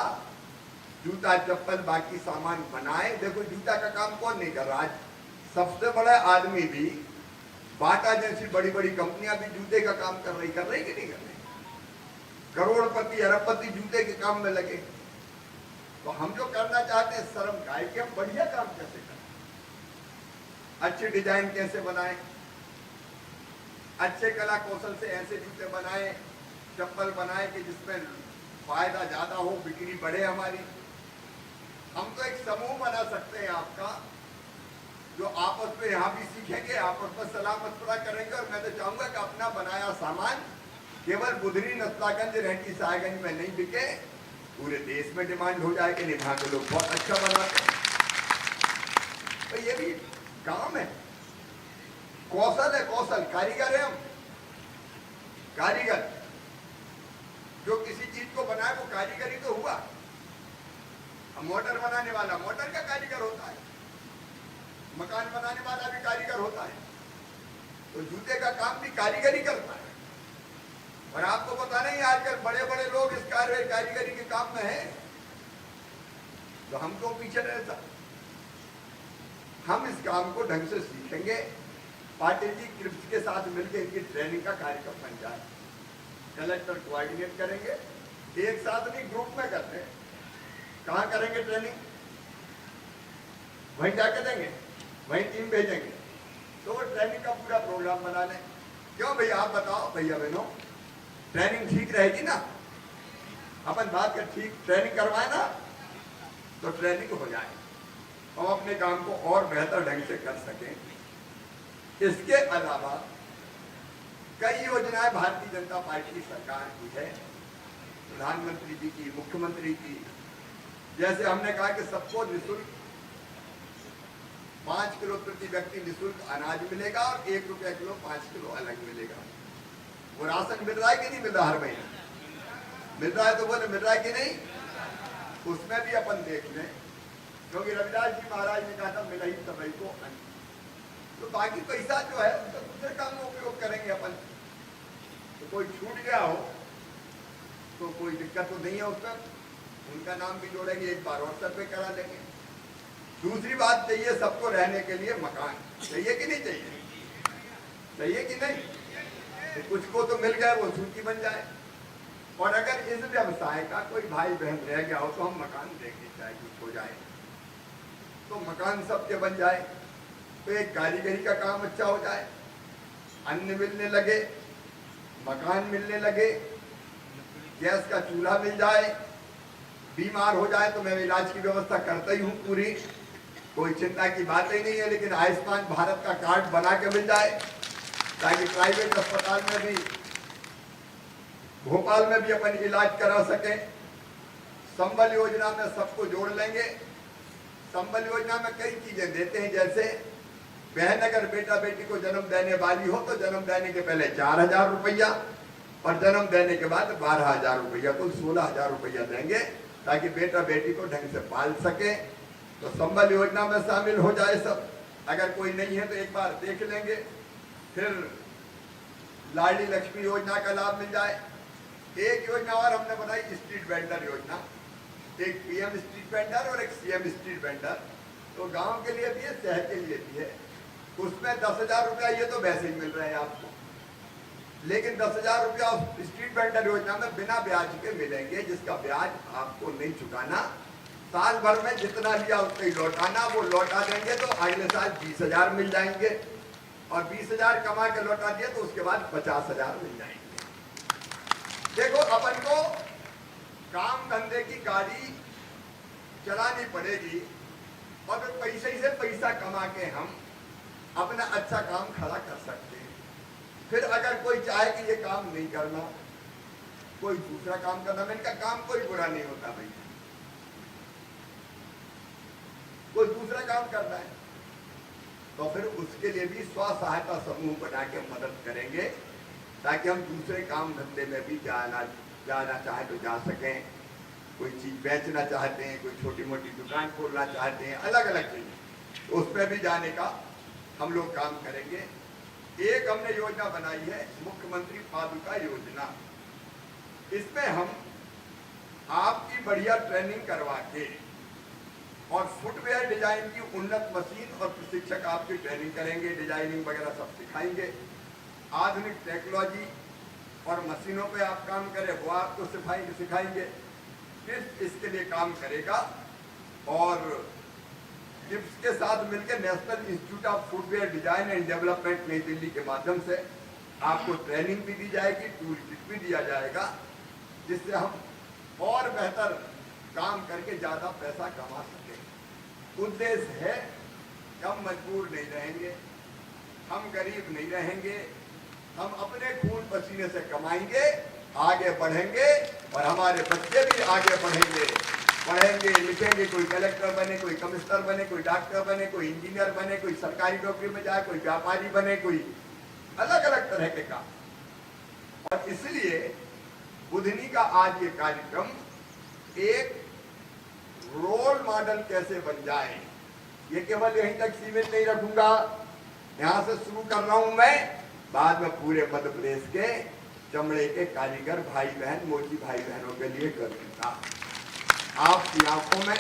जूता चप्पल बाकी सामान बनाए। देखो जूता का काम कौन नहीं कर रहा, आज सबसे बड़ा आदमी भी, बाटा जैसी बड़ी बड़ी कंपनियां भी जूते का काम कर रही कि नहीं कर रही, करोड़पति अरबपति जूते के काम में लगे। तो हम जो करना चाहते हैं शर्म का है कि हम बढ़िया काम कैसे करें, अच्छे डिजाइन कैसे बनाएं, अच्छे कला कौशल से ऐसे जूते बनाएं, चप्पल बनाएं कि जिसमें फायदा ज्यादा हो, बिक्री बढ़े हमारी। हम तो एक समूह बना सकते हैं आपका, जो आपस में यहाँ भी सीखेंगे, आपस में सलाह मशवरा करेंगे, और मैं तो चाहूंगा कि अपना बनाया सामान केवल बुधनी, नसलागंज, रेहटी साहेबगंज में नहीं बिके, पूरे देश में डिमांड हो जाए कि नहीं वहां के लोग बहुत अच्छा बनाते हैं। तो ये भी काम है, कौशल है, कौशल, कारीगर है हम, कारीगर। जो किसी चीज को बनाए वो कारीगरी तो हुआ। अब मोटर बनाने वाला मोटर का कारीगर होता है, मकान बनाने वाला भी कारीगर होता है, तो जूते का काम भी कारीगरी करता है। और आपको पता नहीं आजकल बड़े बड़े लोग इस कारीगरी के काम में हैं, तो हम तो पीछे रहता। हम इस काम को ढंग से सीखेंगे। पाटिल जी क्रिप्स के साथ मिलकर इनकी ट्रेनिंग का कार्यक्रम बन जाए, कलेक्टर कोऑर्डिनेट करेंगे, एक साथ नहीं ग्रुप में करते हैं। कहाँ करेंगे ट्रेनिंग? वहीं जाके देंगे, वहीं टीम भेजेंगे, तो वो ट्रेनिंग का पूरा प्रोग्राम बना लें। क्यों भैया, आप बताओ भैया बहनों, ट्रेनिंग ठीक रहेगी ना? अपन बात कर, ठीक ट्रेनिंग करवाए ना तो ट्रेनिंग हो जाए, हम अपने काम को और बेहतर ढंग से कर सकें। इसके अलावा कई योजनाएं भारतीय जनता पार्टी की सरकार की है, प्रधानमंत्री जी की, मुख्यमंत्री की। जैसे हमने कहा कि सबको निःशुल्क 5 किलो प्रति व्यक्ति निःशुल्क अनाज मिलेगा और 1 रुपया किलो 5 किलो अलग मिलेगा। वो राशन मिल रहा है कि नहीं मिल रहा? हर महीने मिल रहा है, तो बोले मिल रहा है कि नहीं? उसमें भी अपन देख लें, क्योंकि रविदास जी महाराज ने कहा था मिला ही सभी को अन्न। तो बाकी पैसा जो है उसका दूसरे काम में उपयोग करेंगे अपन। तो कोई छूट गया हो तो कोई दिक्कत तो नहीं है उसमें, उनका नाम भी जोड़ेंगे, एक बार व्हाट्सएप पे करा लेंगे। दूसरी बात चाहिए सबको रहने के लिए मकान, चाहिए कि नहीं चाहिए? चाहिए कि नहीं? तो कुछ को तो मिल गया, वो सूची बन जाए। और अगर इस व्यवसाय का कोई भाई बहन रह गया हो तो हम मकान देंगे, चाहे कुछ हो जाए तो मकान सबके बन जाए, तो एक कारीगरी का काम अच्छा हो जाए, अन्न मिलने लगे, मकान मिलने लगे, गैस का चूल्हा मिल जाए। बीमार हो जाए तो मैं इलाज की व्यवस्था करता ही हूँ पूरी, कोई चिंता की बात ही नहीं है। लेकिन आयुष्मान भारत का कार्ड बना के मिल जाए, ताकि प्राइवेट अस्पताल में भी, भोपाल में भी अपन इलाज करा सके। संबल योजना में सबको जोड़ लेंगे। संबल योजना में कई चीजें देते हैं, जैसे बहन अगर बेटा बेटी को जन्म देने वाली हो तो जन्म देने के पहले 4,000 रुपया और जन्म देने के बाद 12,000 रुपया, कुल 16,000 रुपया देंगे, ताकि बेटा बेटी को ढंग से पाल सके। तो संबल योजना में शामिल हो जाए सब। अगर कोई नहीं है तो एक बार देख लेंगे। फिर लाडली लक्ष्मी योजना का लाभ मिल जाए। एक योजना और हमने बनाई, स्ट्रीट वेंडर योजना, एक पीएम स्ट्रीट वेंडर और एक सीएम स्ट्रीट वेंडर। तो गांव के लिए भी है, शहर के लिए भी है। उसमें 10,000 रुपया ये तो वैसे ही मिल रहे हैं आपको, लेकिन 10,000 रुपया स्ट्रीट वेंडर योजना में बिना ब्याज के मिलेंगे, जिसका ब्याज आपको नहीं चुकाना। साल भर में जितना लिया उतना ही लौटाना, वो लौटा देंगे तो अगले साल 20,000 मिल जाएंगे, और 20,000 कमा के लौटा दिए तो उसके बाद 50,000 मिल जाएंगे। देखो, अपन को काम धंधे की गाड़ी चलानी पड़ेगी और फिर पैसे से पैसा कमा के हम अपना अच्छा काम खड़ा कर सकते हैं। फिर अगर कोई चाहे कि ये काम नहीं करना, कोई दूसरा काम करना, मैंने कहा काम कोई बुरा नहीं होता भैया, कोई दूसरा काम करना है तो फिर उसके लिए भी स्व सहायता समूह बना के मदद करेंगे, ताकि हम दूसरे काम धंधे में भी जाना चाहे तो जा सकें। कोई चीज बेचना चाहते हैं, कोई छोटी मोटी दुकान खोलना चाहते हैं, अलग अलग चीजें, तो उसमें भी जाने का हम लोग काम करेंगे। एक हमने योजना बनाई है, मुख्यमंत्री पादुका योजना। इसमें हम आपकी बढ़िया ट्रेनिंग करवा के और फुटवेयर डिजाइन की उन्नत मशीन और प्रशिक्षक आपकी ट्रेनिंग करेंगे, डिजाइनिंग वगैरह सब सिखाएंगे। आधुनिक टेक्नोलॉजी और मशीनों पे आप काम करें वो आपको सिखाएंगे। किस इसके लिए काम करेगा, और किप्स के साथ मिलकर national institute of footwear design and development नई दिल्ली के माध्यम से आपको ट्रेनिंग भी दी जाएगी, टूल किट भी दिया जाएगा, जिससे हम और बेहतर काम करके ज्यादा पैसा कमा सकें। उद्देश्य है कि हम मजबूर नहीं रहेंगे, हम गरीब नहीं रहेंगे, हम अपने खून पसीने पसीने से कमाएंगे, आगे बढ़ेंगे और हमारे बच्चे भी आगे बढ़ेंगे, पढ़ेंगे लिखेंगे, कोई कलेक्टर बने, कोई कमिश्नर बने, कोई डॉक्टर बने, कोई इंजीनियर बने, कोई सरकारी नौकरी में जाए, कोई व्यापारी बने, कोई अलग अलग तरह के काम। और इसलिए बुधनी का आज ये कार्यक्रम एक रोल मॉडल कैसे बन जाए, ये केवल यहीं तक सीमित नहीं रखूंगा, यहां से शुरू कर रहा हूं मैं, बाद में पूरे मध्य प्रदेश के चमड़े के कारीगर भाई बहन, मोची भाई बहनों के लिए कर दूंगा। आपकी आंखों में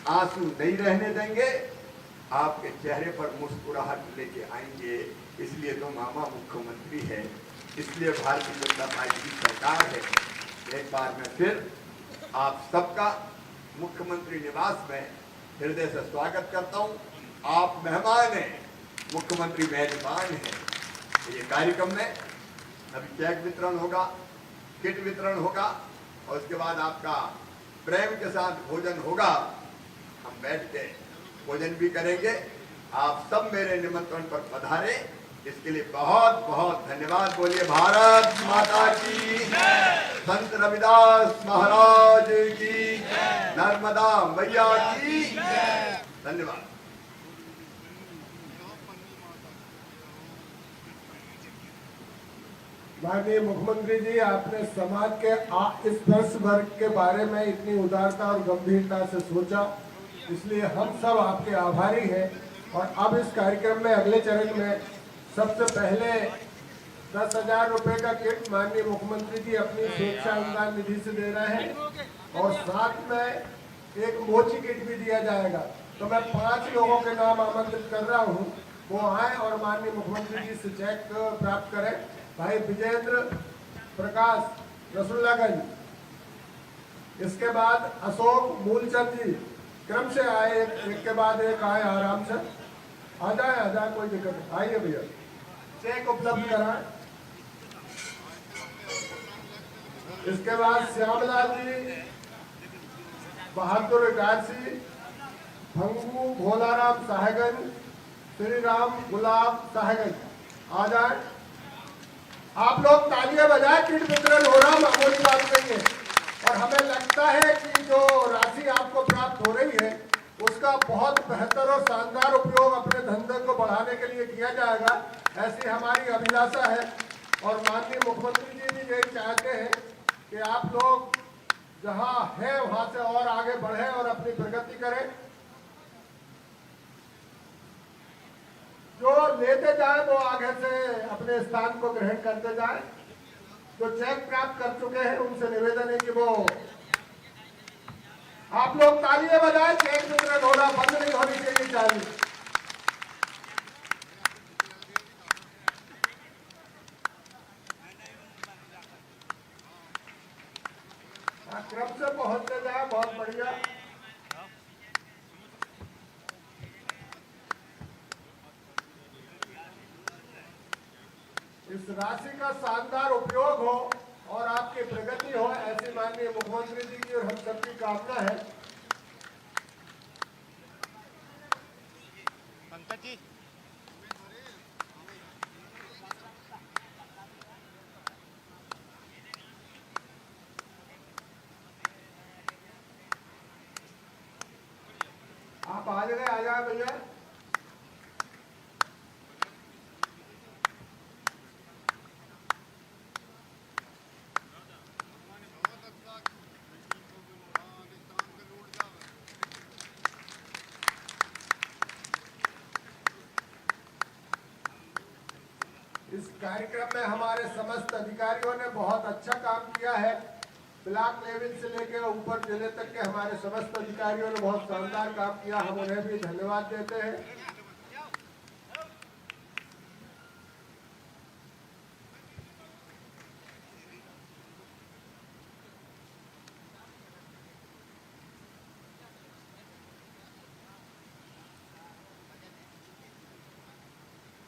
आंसू नहीं रहने देंगे, आपके चेहरे पर मुस्कुराहट लेके आएंगे। इसलिए तो मामा मुख्यमंत्री है, इसलिए भारतीय जनता पार्टी की सरकार है। एक बार मैं फिर आप सबका मुख्यमंत्री निवास में हृदय से स्वागत करता हूं। आप मेहमान हैं, मुख्यमंत्री मेजबान हैं। ये कार्यक्रम में अभी चेक वितरण होगा, किट वितरण होगा और उसके बाद आपका प्रेम के साथ भोजन होगा। हम बैठ के भोजन भी करेंगे। आप सब मेरे निमंत्रण पर पधारे, इसके लिए बहुत बहुत धन्यवाद। बोलिए भारत माता की, संत रविदास महाराज की, नर्मदा मैया की धन्यवाद। माननीय मुख्यमंत्री जी, आपने समाज के इस दस वर्ग के बारे में इतनी उदारता और गंभीरता से सोचा, इसलिए हम सब आपके आभारी हैं। और अब इस कार्यक्रम में अगले चरण में सबसे पहले 10,000 रुपए का किट माननीय मुख्यमंत्री जी अपनी स्वेच्छा अनुदान निधि से दे रहे हैं और साथ में एक मोची किट भी दिया जाएगा। तो मैं 5 लोगों के नाम आमंत्रित कर रहा हूँ, वो आए और माननीय मुख्यमंत्री जी से चेक प्राप्त करें। भाई विजेंद्र प्रकाश रसुल्लागंज, इसके बाद अशोक मूलचंद जी, क्रम से आए, एक के बाद एक आए, आराम से आ जाए, कोई दिक्कत नहीं, आइए भैया, चेक उपलब्ध कराएं। इसके बाद श्यामलाल जी, बहादुर गारसी, भंगू भोलाराम साहेगंज, श्री राम गुलाब साहेगंज, आ जाए। आप लोग तालियां बजाएं, किट वितरण हो रहा, मामूली बात नहीं है। और हमें लगता है कि जो राशि आपको प्राप्त हो रही है उसका बहुत बेहतर और शानदार उपयोग अपने धंधे को बढ़ाने के लिए किया जाएगा, ऐसी हमारी अभिलाषा है। और माननीय मुख्यमंत्री जी भी यही चाहते हैं कि आप लोग जहां है वहां से और आगे बढ़ें और अपनी प्रगति करें। जो लेते जाए वो आगे से अपने स्थान को ग्रहण करते जाए। जो चेक प्राप्त कर चुके हैं उनसे निवेदन है कि वो आप लोग तालियां बजाएं, चेक वितरण होना बंद नहीं होनी चाहिए चाली। क्रम से पहुंचते जाए, बहुत बढ़िया। इस राशि का शानदार उपयोग हो और आपकी प्रगति हो, ऐसी माननीय मुख्यमंत्री जी की और हम सबकी कामना है। पंकज जी, आप आ जाए भैया। इस कार्यक्रम में हमारे समस्त अधिकारियों ने बहुत अच्छा काम किया है। ब्लॉक लेवल से लेकर ऊपर जिले तक के हमारे समस्त अधिकारियों ने बहुत शानदार काम किया, हम उन्हें भी धन्यवाद देते हैं।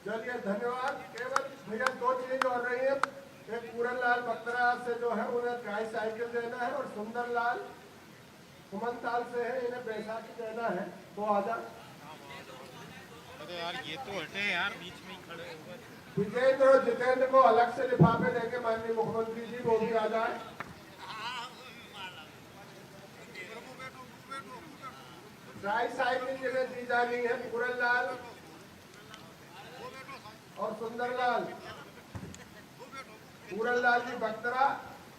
चलिए धन्यवाद। केवल भैया 2 चीज और रही है, एक पूरन लाल बकरा से जो है उन्हें ट्राई साइकिल देना है और सुंदर लाल सुमनताल से है इन्हें बैसाखी देना है। तो आजा। अरे यार ये तो हटे यार, बीच में ही खड़े हो गए। विजेंद्र और जितेंद्र को अलग से लिफाफे देके माननीय मुख्यमंत्री जी वो भी आ जाए। ट्राई साइकिल जिन्हें दी जा रही है पूरन लाल और सुंदरलाल, पूरन लाल जी बख्तरा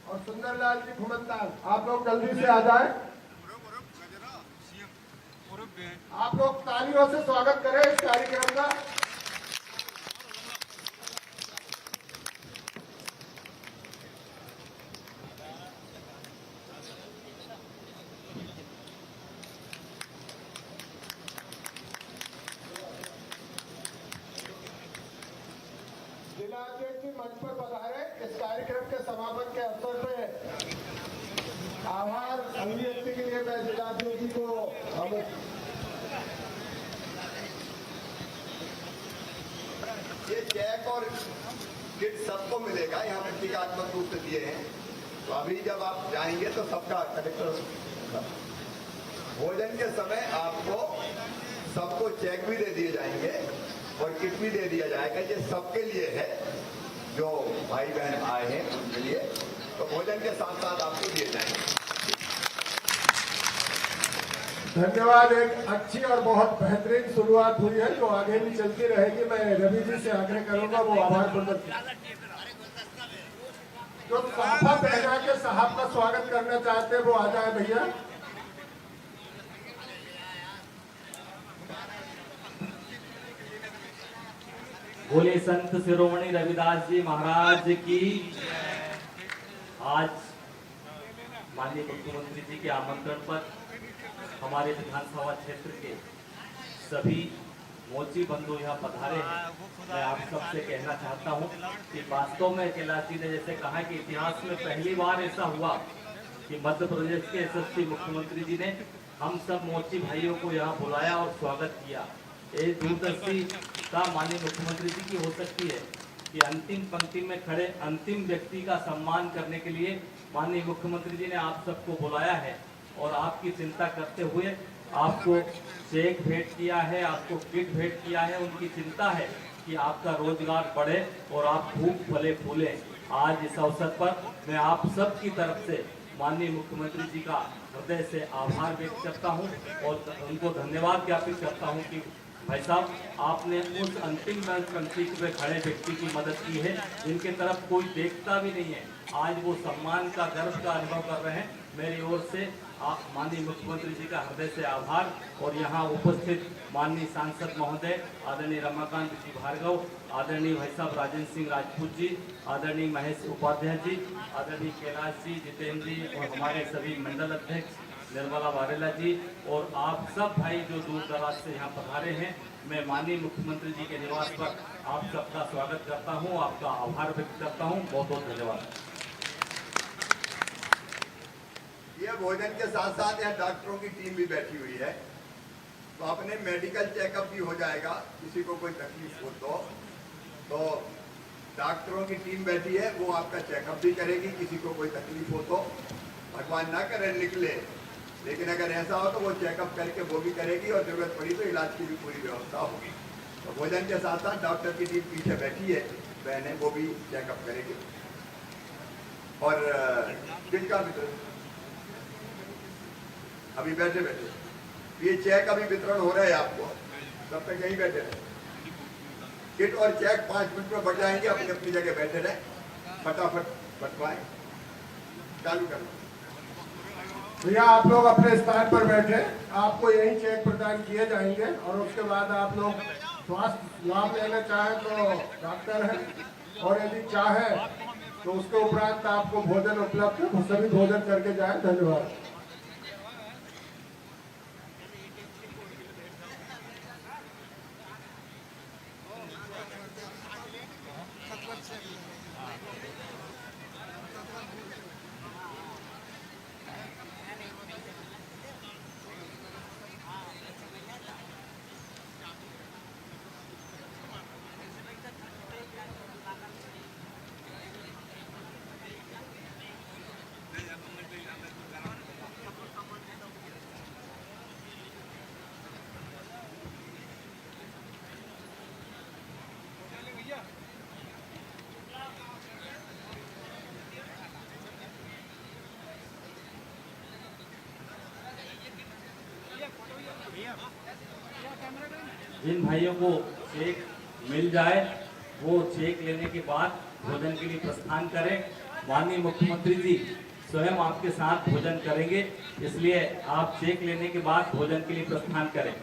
और सुंदरलाल जी घुमनदार, आप लोग जल्दी से आ जाए। आप लोग तालियों से स्वागत करें इस कार्यक्रम का। जिलाध्यक्ष जी मंच पर पधारे। इस कार्यक्रम के समापन के अवसर पे आभार अभिव्यक्ति के लिए मैं जिलाध्यक्ष जी को ये चेक और किट सबको मिलेगा, यहाँ प्रतीकात्मक रूप से दिए हैं। तो अभी जब आप जाएंगे तो सबका कलेक्टर भोजन के समय आपको सबको चेक भी दे दिए जाएंगे और किट भी दे दिया जाएगा। ये सबके लिए है, जो भाई बहन आए हैं उनके लिए। तो भोजन के साथ साथ आपको दिए जाएंगे। धन्यवाद। एक अच्छी और बहुत बेहतरीन शुरुआत हुई है जो आगे भी चलती रहेगी। मैं रवि जी से आग्रह करूंगा वो आभार प्रदर्शन जो साफा पहना के साहब का स्वागत करना चाहते हैं वो आ जाए भैया। बोले संत शिरोमणि रविदास जी महाराज की। आज माननीय मुख्यमंत्री जी के आमंत्रण पर हमारे विधानसभा क्षेत्र के सभी मोची बंधु यहाँ पधारे हैं। मैं आप सबसे कहना चाहता हूँ कि वास्तव में कैलाश जी ने जैसे कहा कि इतिहास में पहली बार ऐसा हुआ कि मध्य प्रदेश के यशस्वी मुख्यमंत्री जी ने हम सब मोची भाइयों को यहाँ बुलाया और स्वागत किया। ये दूरदर्शी का माननीय मुख्यमंत्री जी की हो सकती है कि अंतिम पंक्ति में खड़े अंतिम व्यक्ति का सम्मान करने के लिए माननीय मुख्यमंत्री जी ने आप सबको बुलाया है और आपकी चिंता करते हुए आपको चेक भेंट किया है, आपको किट भेंट किया है। उनकी चिंता है कि आपका रोजगार बढ़े और आप खूब फले फूले। आज इस अवसर पर मैं आप सब की तरफ से माननीय मुख्यमंत्री जी का हृदय से आभार व्यक्त करता हूं और उनको धन्यवाद ज्ञापित करता हूं कि भाई साहब आपने उस अंतिम पंक्ति में खड़े व्यक्ति की मदद की है जिनके तरफ कोई देखता भी नहीं है। आज वो सम्मान का गर्व का अनुभव कर रहे हैं। मेरी ओर से माननीय मुख्यमंत्री जी का हृदय से आभार। और यहाँ उपस्थित माननीय सांसद महोदय आदरणीय रमाकांत जी भार्गव, आदरणीय भाई साहब राजेंद्र सिंह राजपूत जी, आदरणीय महेश उपाध्याय जी, आदरणीय कैलाश जी, जितेंद्र जी और हमारे सभी मंडल अध्यक्ष निर्मला वारेला जी और आप सब भाई जो दूर दराज से यहाँ पधारे हैं, मैं माननीय मुख्यमंत्री जी के निवास पर आप सबका स्वागत करता हूँ, आपका आभार व्यक्त करता हूँ। बहुत बहुत धन्यवाद। ये भोजन के साथ साथ यहाँ डॉक्टरों की टीम भी बैठी हुई है, तो अपने मेडिकल चेकअप भी हो जाएगा। किसी को कोई तकलीफ हो तो डॉक्टरों की टीम बैठी है, वो आपका चेकअप भी करेगी। किसी को कोई तकलीफ हो तो भगवान ना करे निकले, लेकिन अगर ऐसा हो तो वो चेकअप करके वो भी करेगी और जरूरत पड़ी तो इलाज की भी पूरी व्यवस्था होगी। तो भोजन के साथ साथ डॉक्टर की टीम पीछे बैठी है, बहनें वो भी चेकअप करेगी। और जिनका भी अभी बैठे ये चेक अभी वितरण हो रहा है आपको, तब तक यहीं बैठे रहे। किट और चेक 5 मिनट में बढ़ जाएंगे, अपनी अपनी जगह बैठे रहे, फटाफट बंटवाएं। चालू कर भैया आप लोग अपने स्थान पर बैठे, आपको यही चेक प्रदान किए जाएंगे और उसके बाद आप लोग स्वास्थ्य लाभ लेना चाहें तो डॉक्टर है और यदि चाहे तो उसके उपरांत आपको भोजन उपलब्ध है, सभी भोजन करके जाए। धन्यवाद। जिन भाइयों को चेक मिल जाए वो चेक लेने के बाद भोजन के लिए प्रस्थान करें। माननीय मुख्यमंत्री जी स्वयं आपके साथ भोजन करेंगे, इसलिए आप चेक लेने के बाद भोजन के लिए प्रस्थान करें।